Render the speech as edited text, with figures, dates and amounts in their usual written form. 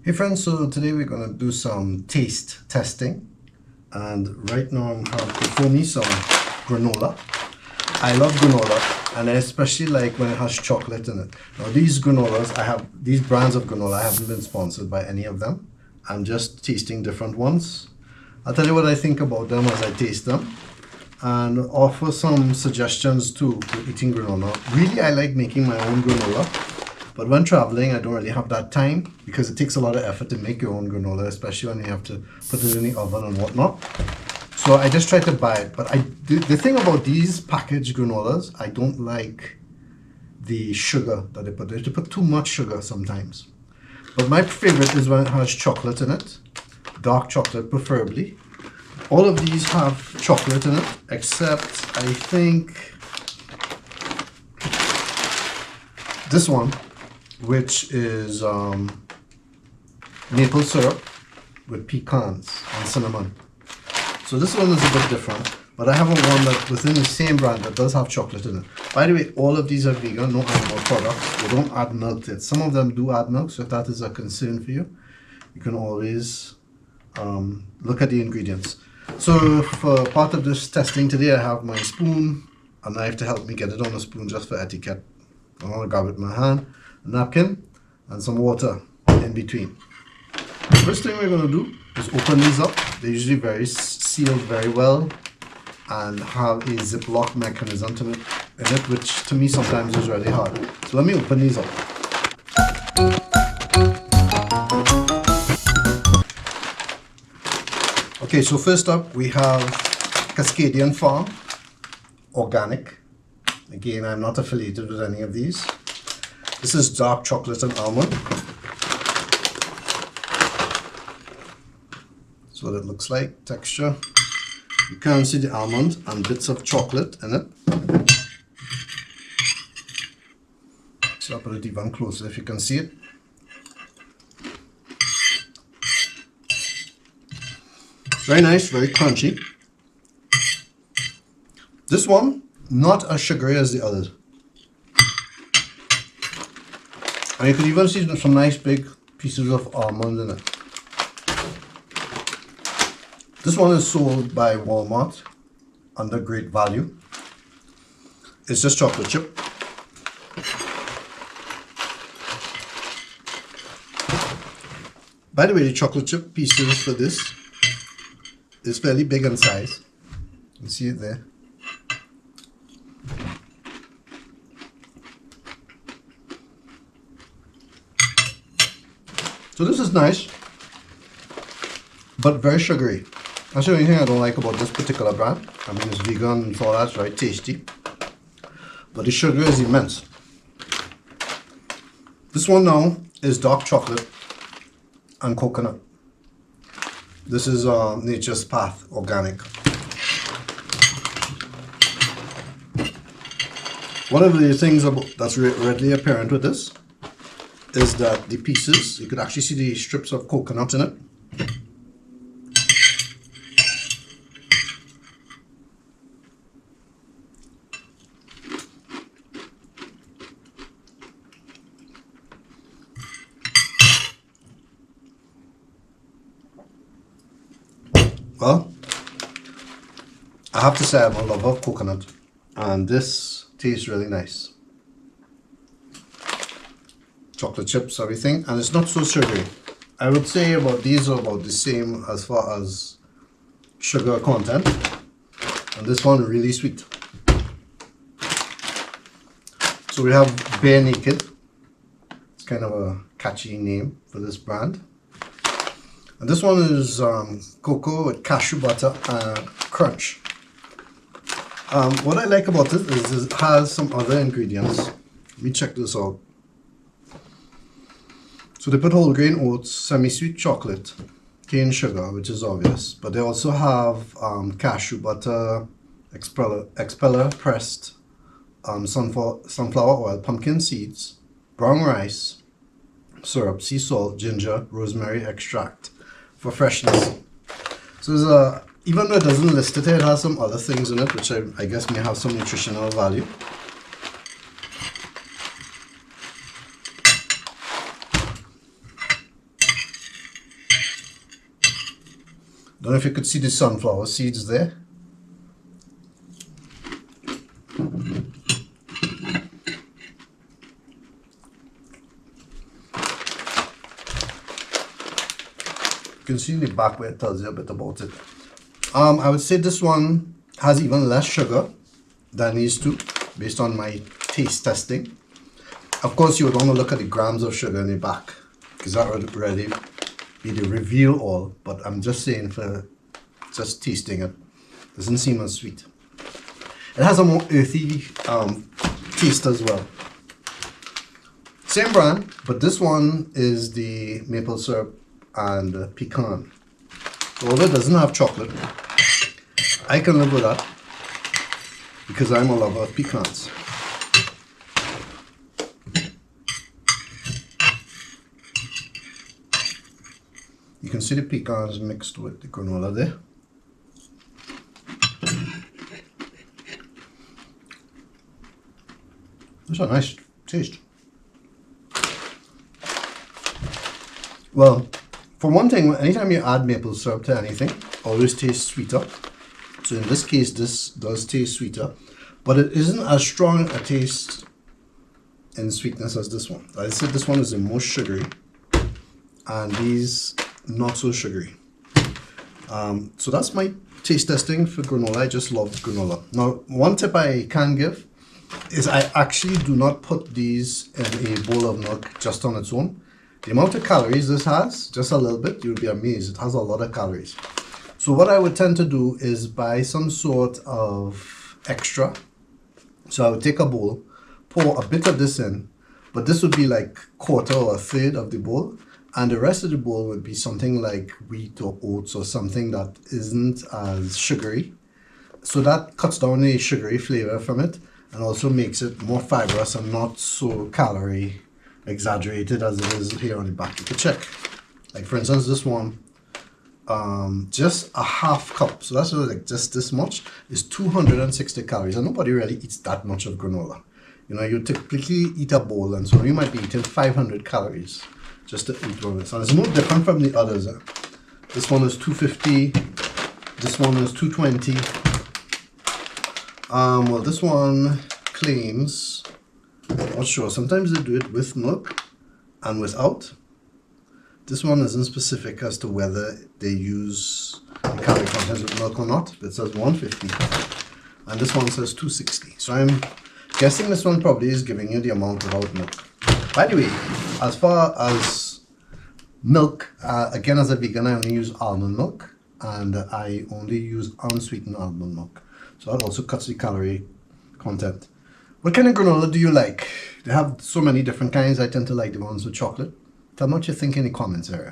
Hey friends, so today we're going to do some taste testing, and right now I have before me some granola. I love granola, and I especially like when it has chocolate in it. Now these granolas, these brands of granola, I haven't been sponsored by any of them. I'm just tasting different ones. I'll tell you what I think about them as I taste them and offer some suggestions too for eating granola. Really, I like making my own granola. But when traveling, I don't really have that time because it takes a lot of effort to make your own granola, especially when you have to put it in the oven and whatnot. So I just try to buy it. But the thing about these packaged granolas, I don't like the sugar that they put. They put too much sugar sometimes. But my favorite is when it has chocolate in it, dark chocolate preferably. All of these have chocolate in it, except I think this one, which is maple syrup with pecans and cinnamon. So this one is a bit different, but I have a one that within the same brand that does have chocolate in it. By the way, all of these are vegan, no animal products. They don't add milk to it. Some of them do add milk, so if that is a concern for you, you can always look at the ingredients. So for part of this testing today, I have my spoon, a knife to help me get it on the spoon just for etiquette. I want to grab it in my hand, a napkin, and some water in between. First thing we're going to do is open these up. They're usually sealed very well and have a ziplock mechanism in it, which to me sometimes is really hard. So let me open these up. Okay, so first up we have Cascadian Farm Organic. Again, I'm not affiliated with any of these. This is dark chocolate and almond. That's what it looks like, texture. You can see the almond and bits of chocolate in it. So I'll put it even closer if you can see it. Very nice, very crunchy. This one, not as sugary as the others. And you can even see some nice big pieces of almond in it. This one is sold by Walmart under great value. It's just chocolate chip. By the way, the chocolate chip pieces for this is fairly big in size. You can see it there. So this is nice, but very sugary. That's the only thing I don't like about this particular brand. I mean, it's vegan and all that, it's very tasty, but the sugar is immense. This one now is dark chocolate and coconut. This is Nature's Path Organic. One of the things that's readily apparent with this is that the pieces, you could actually see the strips of coconut in it. Well, I have to say I'm a lover of coconut, and this tastes really nice. Chocolate chips, everything, and it's not so sugary. I would say these are about the same as far as sugar content, and this one really sweet. So we have Bare Naked. It's kind of a catchy name for this brand. And this one is cocoa with cashew butter and crunch. What I like about it is it has some other ingredients. Let me check this out. So they put whole grain oats, semi-sweet chocolate, cane sugar, which is obvious, but they also have cashew butter, expeller pressed, sunflower oil, pumpkin seeds, brown rice, syrup, sea salt, ginger, rosemary extract for freshness. So there's even though it doesn't list it, it has some other things in it which I guess may have some nutritional value. Don't know if you could see the sunflower seeds there. You can see in the back where it tells you a bit about it. I would say this one has even less sugar than these two, based on my taste testing. Of course, you would want to look at the grams of sugar in the back, because that would really be the reveal all, but I'm just saying for just tasting it, doesn't seem as sweet. It has a more earthy taste as well. Same brand, but this one is the maple syrup and pecan. So although it doesn't have chocolate, I can live with that because I'm a lover of pecans. You can see the pecans mixed with the granola there. It's a nice taste. Well, for one thing, anytime you add maple syrup to anything, always tastes sweeter. So in this case, this does taste sweeter, but it isn't as strong a taste in sweetness as this one. I said this one is the most sugary, and these not so sugary. So that's my taste testing for granola. I just love granola. Now, one tip I can give is I actually do not put these in a bowl of milk just on its own. The amount of calories this has, just a little bit, you'll be amazed. It has a lot of calories. So what I would tend to do is buy some sort of extra. So I would take a bowl, pour a bit of this in, but this would be like quarter or a third of the bowl, and the rest of the bowl would be something like wheat or oats or something that isn't as sugary. So that cuts down the sugary flavor from it and also makes it more fibrous and not so calorie exaggerated as it is here on the back. You can check. Like for instance, this one, just a half cup, so that's like just this much, is 260 calories, and nobody really eats that much of granola. You know, you typically eat a bowl, and so you might be eating 500 calories just to eat one of this. And it's no different from the others. This one is 250, this one is 220. Well, this one claims, I'm not sure, sometimes they do it with milk and without. This one isn't specific as to whether they use the calorie content with milk or not. It says 150, and this one says 260. So I'm guessing this one probably is giving you the amount without milk. By the way, as far as milk, again, as a vegan, I only use almond milk, and I only use unsweetened almond milk. So that also cuts the calorie content. What kind of granola do you like? They have so many different kinds. I tend to like the ones with chocolate. Tell me what you think in the comments area.